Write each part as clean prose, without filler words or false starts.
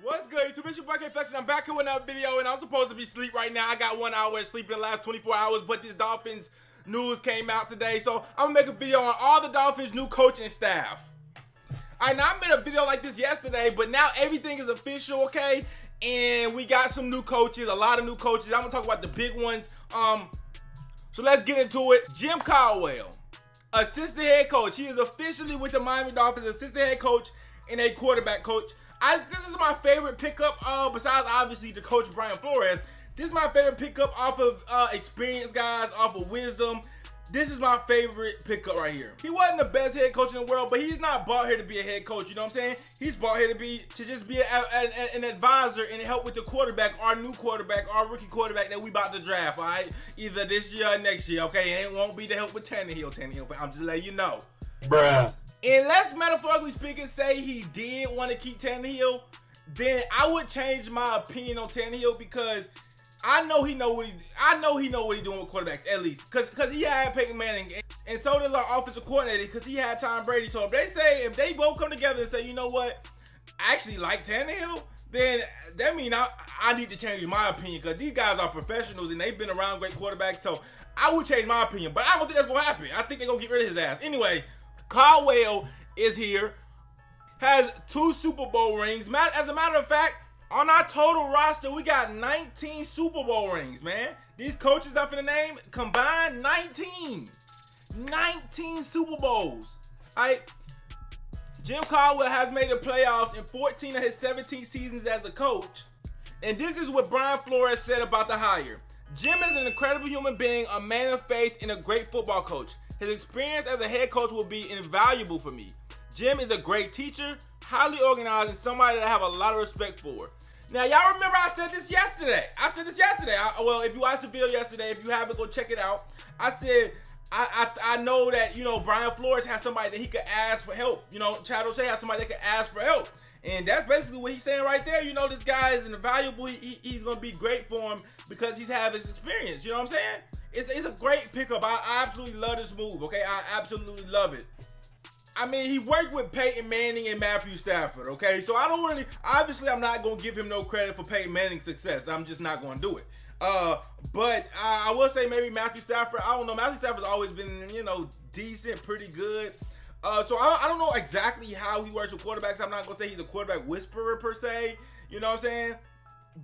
What's good, YouTube? It's your boy K-Flex, and I'm back here with another video, and I'm supposed to be asleep right now. I got 1 hour of sleep in the last 24 hours, but this Dolphins news came out today, so I'm gonna make a video on all the Dolphins' new coaching staff. Alright, now I made a video like this yesterday, but now everything is official, okay? And we got some new coaches, a lot of new coaches. I'm gonna talk about the big ones. So let's get into it. Jim Caldwell, assistant head coach. He is officially with the Miami Dolphins, assistant head coach and a quarterback coach. This is my favorite pickup, besides obviously the coach Brian Flores. This is my favorite pickup off of experience, guys, off of wisdom. This is my favorite pickup right here. He wasn't the best head coach in the world, but he's not brought here to be a head coach, you know what I'm saying? He's brought here to just be an advisor and help with the quarterback, our new quarterback, our rookie quarterback that we about to draft, all right? Either this year or next year, okay? And it won't be to help with Tannehill, but I'm just letting you know. Bruh. Unless, metaphorically speaking, say he did want to keep Tannehill, then I would change my opinion on Tannehill because I know he know what he's doing with quarterbacks, at least, because he had Peyton Manning, and so did our offensive coordinator, because he had Tom Brady. So if they both come together and say, you know what, I actually like Tannehill, then that means I need to change my opinion, because these guys are professionals and they've been around great quarterbacks. So I would change my opinion, but I don't think that's gonna happen. I think they're gonna get rid of his ass anyway. Caldwell is here, has 2 Super Bowl rings. As a matter of fact, on our total roster, we got 19 Super Bowl rings, man. These coaches I'm finna name combined 19 Super Bowls. All right. Jim Caldwell has made the playoffs in 14 of his 17 seasons as a coach. And this is what Brian Flores said about the hire. Jim is an incredible human being, a man of faith, and a great football coach. His experience as a head coach will be invaluable for me. Jim is a great teacher, highly organized, and somebody that I have a lot of respect for. Now, y'all remember I said this yesterday. Well, if you watched the video yesterday, if you haven't, go check it out. I said, I know that, you know, Brian Flores has somebody that he could ask for help. You know, Chad O'Shea has somebody that could ask for help. And that's basically what he's saying right there. You know, this guy is invaluable. He's going to be great for him because he's had his experience. You know what I'm saying? It's a great pickup. I absolutely love this move, okay? I absolutely love it. I mean, he worked with Peyton Manning and Matthew Stafford, okay? So I don't really, obviously I'm not going to give him no credit for Peyton Manning's success. I'm just not going to do it. But I will say maybe Matthew Stafford, I don't know. Matthew Stafford's always been, you know, decent, pretty good. So I don't know exactly how he works with quarterbacks. I'm not going to say he's a quarterback whisperer per se, you know what I'm saying?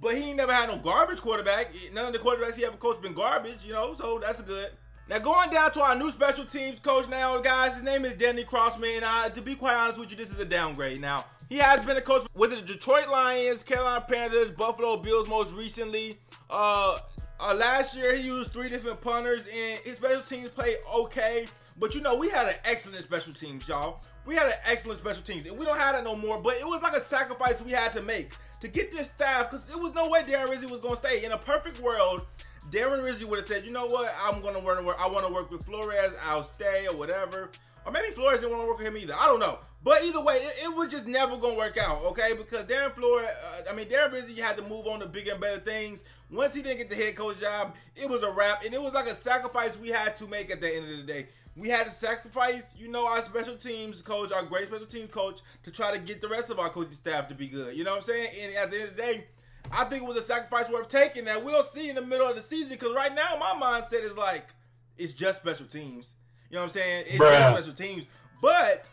But he ain't never had no garbage quarterback. None of the quarterbacks he ever coached been garbage, you know, so that's good. Now, going down to our new special teams coach now, guys, his name is Danny Crossman. To be quite honest with you, this is a downgrade. Now, he has been a coach with the Detroit Lions, Carolina Panthers, Buffalo Bills most recently. Last year, he used 3 different punters, and his special teams played okay. But, you know, we had an excellent special teams, y'all. We had an excellent special teams, and we don't have that no more. But it was like a sacrifice we had to make to get this staff, because there was no way Darren Rizzi was going to stay. In a perfect world, Darren Rizzi would have said, you know what, I want to work with Flores, I'll stay, or whatever. Or maybe Flores didn't want to work with him either. I don't know. But either way, it was just never going to work out, okay? Because Darren Rizzi had to move on to bigger and better things. Once he didn't get the head coach job, it was a wrap. And it was like a sacrifice we had to make at the end of the day. We had to sacrifice, you know, our special teams coach, our great special teams coach, to try to get the rest of our coaching staff to be good. You know what I'm saying? And at the end of the day, I think it was a sacrifice worth taking that we'll see in the middle of the season, because right now my mindset is like, it's just special teams. You know what I'm saying? It's just special teams. But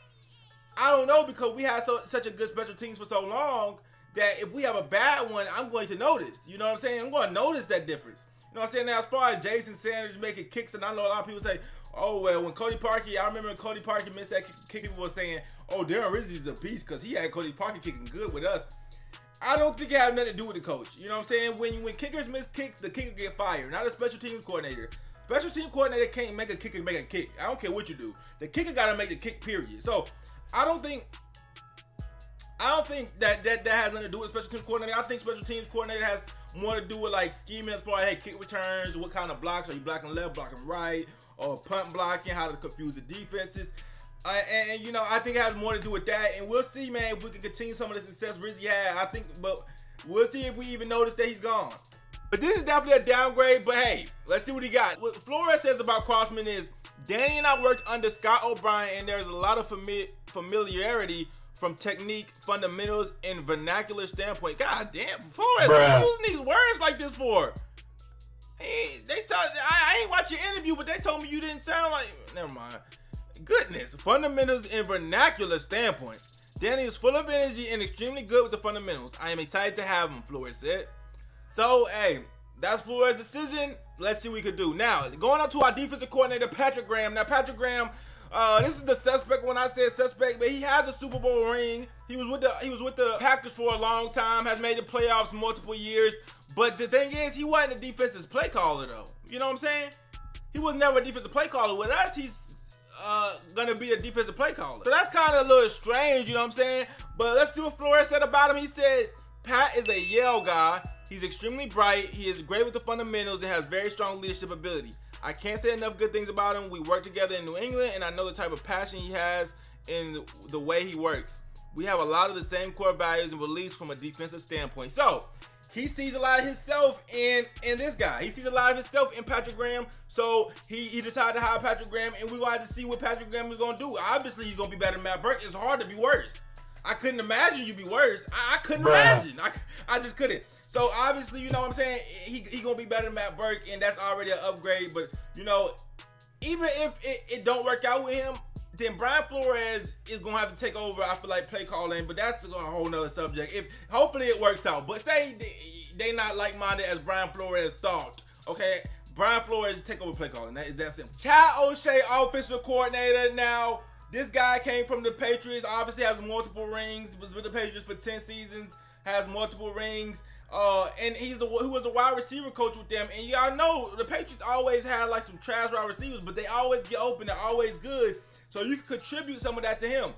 I don't know, because we had such a good special teams for so long that if we have a bad one, I'm going to notice. You know what I'm saying? I'm going to notice that difference. You know what I'm saying? Now, as far as Jason Sanders making kicks, and I know a lot of people say, oh, well, when Cody Parkey, I remember when Cody Parkey missed that kick, people were saying, oh, Darren Rizzi's a beast because he had Cody Parkey kicking good with us. I don't think it had nothing to do with the coach. You know what I'm saying? When kickers miss kicks, the kicker get fired, not a special teams coordinator. Special team coordinator can't make a kicker make a kick. I don't care what you do. The kicker got to make the kick, period. So I don't think that has nothing to do with special teams coordinator. I think special teams coordinator has more to do with like scheming as far as, hey, kick returns, what kind of blocks, are you blocking left, blocking right, or punt blocking, how to confuse the defenses. And you know, I think it has more to do with that. And we'll see, man, if we can continue some of the success Rizzi had. I think, but we'll see if we even notice that he's gone. But this is definitely a downgrade, but hey, let's see what he got. What Flores says about Crossman is, Danny and I worked under Scott O'Brien, and there's a lot of familiarity from technique, fundamentals, and vernacular standpoint. God damn, Flores, what you using these words like this for? I ain't watched your interview, but they told me you didn't sound like. Never mind. Goodness, fundamentals and vernacular standpoint. Danny is full of energy and extremely good with the fundamentals. I am excited to have him, Flores said. So, hey, that's Flores' decision. Let's see what we could do. Now, going up to our defensive coordinator, Patrick Graham. Now, Patrick Graham, this is the suspect when I said suspect, but he has a Super Bowl ring. He was with the Packers for a long time, has made the playoffs multiple years. But the thing is, he wasn't a defensive play caller, though. You know what I'm saying? He was never a defensive play caller. With us, he's gonna be a defensive play caller. So that's kind of a little strange, you know what I'm saying? But let's see what Flores said about him. He said, Pat is a Yale guy. He's extremely bright. He is great with the fundamentals and has very strong leadership ability. I can't say enough good things about him. We work together in New England, and I know the type of passion he has in the way he works. We have a lot of the same core values and beliefs from a defensive standpoint. So he sees a lot of himself in this guy. He sees a lot of himself in Patrick Graham. So he decided to hire Patrick Graham, and we wanted to see what Patrick Graham is going to do. Obviously, he's going to be better than Matt Burke. It's hard to be worse. I couldn't imagine you be worse. I couldn't imagine. I just couldn't. So obviously, you know what I'm saying, he gonna be better than Matt Burke, and that's already an upgrade. But you know, even if it don't work out with him, then Brian Flores is gonna have to take over. I feel like play calling, but that's a whole nother subject. Hopefully it works out. But say they not like-minded as Brian Flores thought. Okay, Brian Flores take over play calling. That's him. Chad O'Shea, offensive coordinator. Now this guy came from the Patriots. Obviously has multiple rings. Was with the Patriots for 10 seasons. Has multiple rings. And he was a wide receiver coach with them. And y'all know the Patriots always had like some trash wide receivers, but they always get open. They're always good. So you can contribute some of that to him.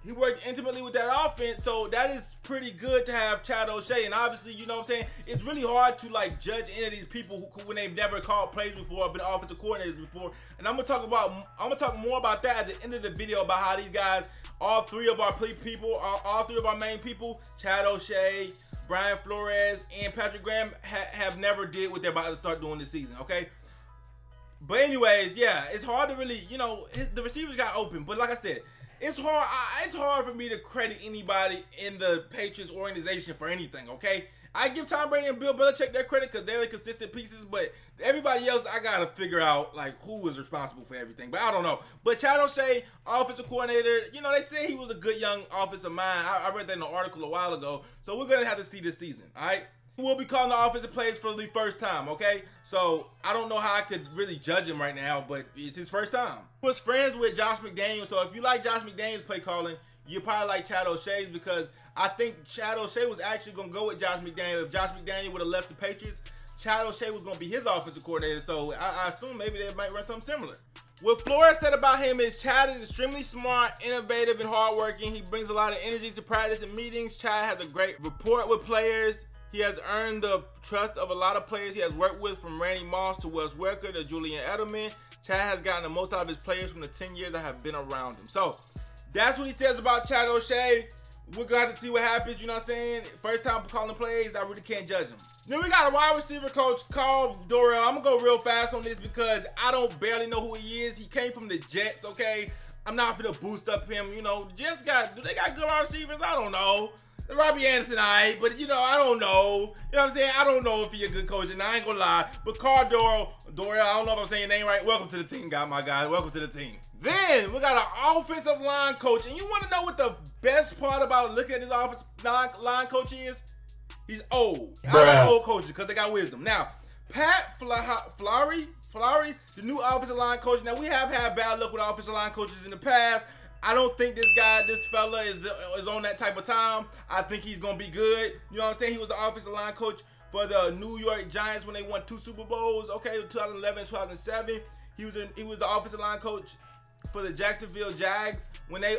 He worked intimately with that offense, so that is pretty good to have Chad O'Shea. And obviously, you know what I'm saying, it's really hard to like judge any of these people who when they've never called plays before, been offensive coordinators before. And I'm gonna talk more about that at the end of the video about how these guys, all three of our main people, Chad O'Shea, Brian Flores, and Patrick Graham have never did what they're about to start doing this season, okay? But anyways, yeah, it's hard to really, you know, the receivers got open. But like I said, it's hard for me to credit anybody in the Patriots organization for anything, okay? I give Tom Brady and Bill Belichick their credit because they're the consistent pieces, but everybody else, I got to figure out, like, who is responsible for everything. But I don't know. But Chad O'Shea, offensive coordinator, you know, they say he was a good young offensive mind. I read that in an article a while ago. So we're going to have to see this season, all right? We'll be calling the offensive plays for the first time, okay? So I don't know how I could really judge him right now, but it's his first time. He was friends with Josh McDaniels, so if you like Josh McDaniels' play calling, you probably like Chad O'Shea's because I think Chad O'Shea was actually going to go with Josh McDaniels. If Josh McDaniels would have left the Patriots, Chad O'Shea was going to be his offensive coordinator, so I assume maybe they might run something similar. What Flores said about him is Chad is extremely smart, innovative, and hardworking. He brings a lot of energy to practice and meetings. Chad has a great rapport with players. He has earned the trust of a lot of players he has worked with, from Randy Moss to Wes Welker to Julian Edelman. Chad has gotten the most out of his players from the 10 years that have been around him. So that's what he says about Chad O'Shea. We're going to have to see what happens, you know what I'm saying? First time calling plays, I really can't judge him. Then we got a wide receiver coach, Carl Dorrell. I'm going to go real fast on this because I don't barely know who he is. He came from the Jets, okay? I'm not going to boost up him. You know, Jets do they got good wide receivers? I don't know. Robbie Anderson, alright, but you know, I don't know. You know what I'm saying? I don't know if he's a good coach, and I ain't gonna lie. But Carl Dorrell, I don't know if I'm saying your name right. Welcome to the team, my guy. Welcome to the team. Then we got an offensive line coach, and you want to know what the best part about looking at this offensive line coach is? He's old. I like old coaches because they got wisdom. Now, Pat Florey, the new offensive line coach. Now, we have had bad luck with offensive line coaches in the past. I don't think this fella is on that type of time. I think he's going to be good. You know what I'm saying? He was the offensive line coach for the New York Giants when they won 2 Super Bowls, okay, 2011 and 2007. He was the offensive line coach for the Jacksonville Jags when they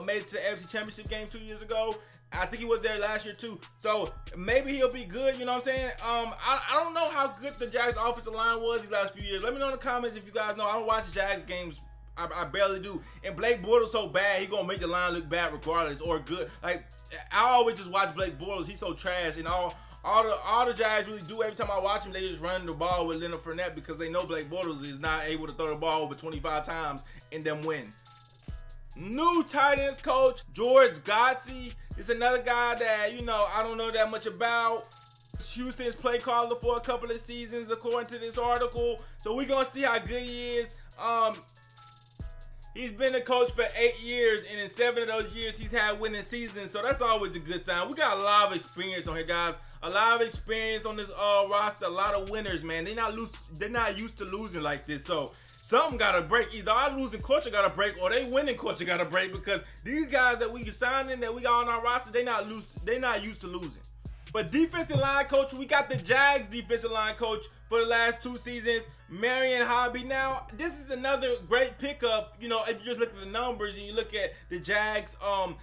made it to the AFC Championship game 2 years ago. I think he was there last year too. So maybe he'll be good, you know what I'm saying? I don't know how good the Jags offensive line was these last few years. Let me know in the comments if you guys know. I don't watch the Jags games. I barely do. And Blake Bortles so bad, he gonna make the line look bad regardless, or good. Like, I always just watch Blake Bortles. He's so trash, and all the Jags really do every time I watch him, they just run the ball with Leonard Fournette because they know Blake Bortles is not able to throw the ball over 25 times and then win. New tight ends coach, George Gase, is another guy that, you know, I don't know that much about. Houston's play caller for a couple of seasons, according to this article. So we're going to see how good he is. He's been a coach for 8 years, and in 7 of those years, he's had winning seasons. So that's always a good sign. We got a lot of experience on here, guys. A lot of experience on this roster. A lot of winners, man. They're not used to losing like this. So something got to break. Either our losing culture got to break, or they winning culture got to break, because these guys that we signed in, that we got on our roster, they're not used to losing. But defensive line coach, we got the Jags defensive line coach for the last 2 seasons, Marion Hobby. Now, this is another great pickup. You know, if you just look at the numbers and you look at the Jags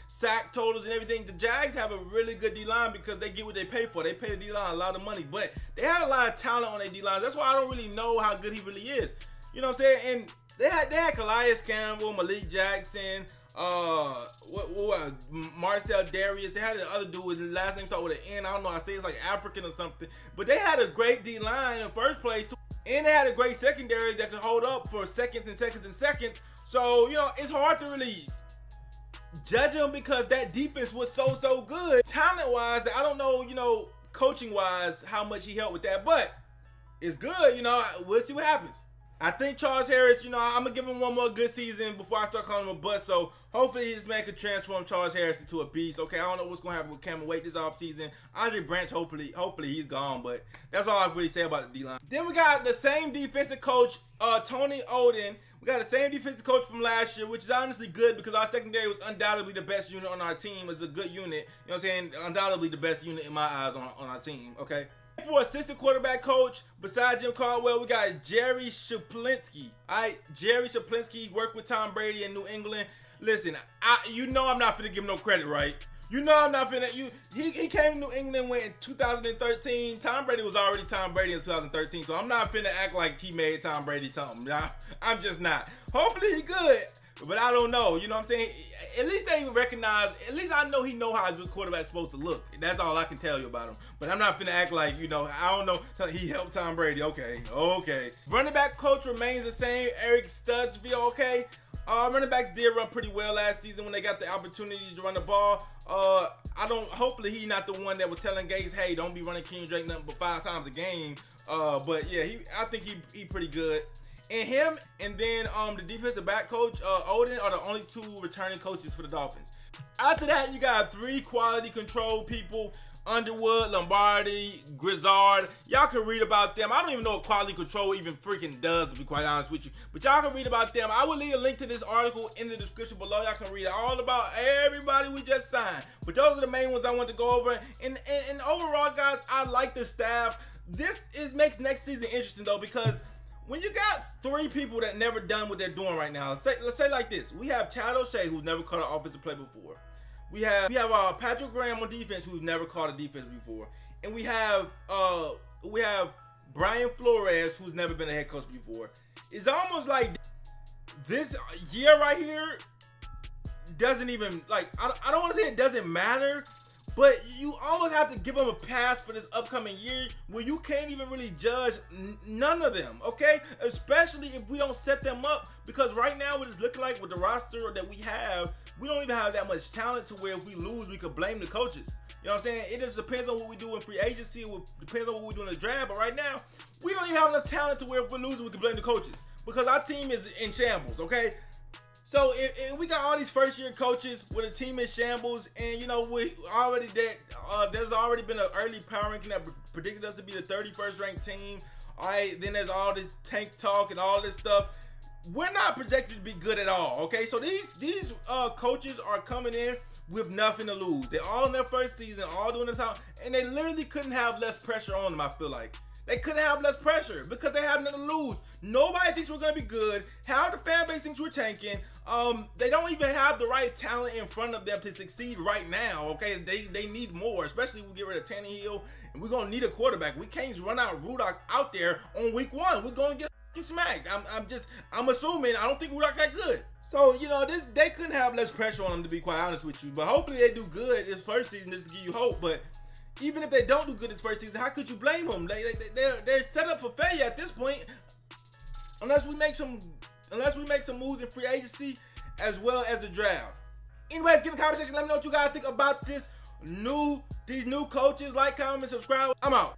sack totals and everything, the Jags have a really good D-line because they get what they pay for. They pay the D-line a lot of money, but they had a lot of talent on their D-line. That's why I don't really know how good he really is. You know what I'm saying? And they had Calais Campbell, Malik Jackson, Marcel Darius. They had the other dude, his last name started with an N. I don't know, I say it's like African or something. But they had a great D-line in first place too. And they had a great secondary that could hold up for seconds and seconds and seconds. So, you know, it's hard to really judge them because that defense was so good. Talent-wise, I don't know, you know, coaching-wise, how much he helped with that. But it's good, you know. We'll see what happens. I think Charles Harris, you know, I'm going to give him one more good season before I start calling him a bust. So hopefully this man can transform Charles Harris into a beast. Okay, I don't know what's going to happen with Cameron Wake this offseason. Andre Branch, hopefully he's gone. But that's all I really say about the D-line. Then we got the same defensive coach, Tony Oden. We got the same defensive coach from last year, which is honestly good because our secondary was undoubtedly the best unit on our team. It's a good unit. You know what I'm saying? Undoubtedly the best unit in my eyes on our team, okay? For assistant quarterback coach, besides Jim Caldwell, we got Jerry Shaplinsky. Jerry Shaplinsky worked with Tom Brady in New England. Listen, you know I'm not finna give him no credit, right? You know I'm not finna. He came to New England when in 2013. Tom Brady was already Tom Brady in 2013, so I'm not finna act like he made Tom Brady something. I'm just not. Hopefully he good, but I don't know. You know what I'm saying? At least they recognize, at least I know he know how a good quarterback's supposed to look. That's all I can tell you about him. But I'm not finna act like, you know, I don't know, he helped Tom Brady. Okay. Running back coach remains the same, Eric Studsville, okay? Running backs did run pretty well last season when they got the opportunities to run the ball. Hopefully he's not the one that was telling Gase, hey, don't be running King Drake nothing but 5 times a game. But yeah, I think he pretty good. And him and then the defensive back coach, Oden, are the only 2 returning coaches for the Dolphins. After that, you got 3 quality control people, Underwood, Lombardi, Grizzard. Y'all can read about them. I don't even know what quality control even freaking does, to be quite honest with you. But y'all can read about them. I will leave a link to this article in the description below. Y'all can read all about everybody we just signed. But those are the main ones I want to go over. And overall, guys, I like the staff. This makes next season interesting, though, because when you got 3 people that never done what they're doing right now, let's say like this. We have Chad O'Shea, who's never caught an offensive play before. We have Patrick Graham on defense, who's never caught a defense before. And we have Brian Flores, who's never been a head coach before. It's almost like this year right here doesn't even, like, I don't want to say it doesn't matter, but you almost have to give them a pass for this upcoming year where you can't even really judge none of them, okay? Especially if we don't set them up, because right now what it's looking like with the roster that we have, we don't even have that much talent to where if we lose, we could blame the coaches. You know what I'm saying? It just depends on what we do in free agency. It depends on what we do in the draft. But right now, we don't even have enough talent to where if we're losing, we can blame the coaches. Because our team is in shambles, okay? So if we got all these first-year coaches with a team in shambles, and you know there's already been an early power ranking that predicted us to be the 31st ranked team. All right, then there's all this tank talk and all this stuff. We're not projected to be good at all. Okay, so these coaches are coming in with nothing to lose. They're all in their first season, all doing this time, and they literally couldn't have less pressure on them. I feel like they couldn't have less pressure because they have nothing to lose. Nobody thinks we're gonna be good. How the fan base thinks we're tanking. They don't even have the right talent in front of them to succeed right now. Okay, they need more, especially when we get rid of Tannehill, and we're gonna need a quarterback. We can't just run out Rudock out there on week 1. We're gonna get smacked. I'm assuming. I don't think Rudock that good. So, you know, they couldn't have less pressure on them, to be quite honest with you. But hopefully they do good this first season just to give you hope. But even if they don't do good this first season, how could you blame them? They're set up for failure at this point. Unless we make some moves in free agency. as well as the draft. Anyways, get in the comment section. Let me know what you guys think about these new coaches. Like, comment, subscribe. I'm out.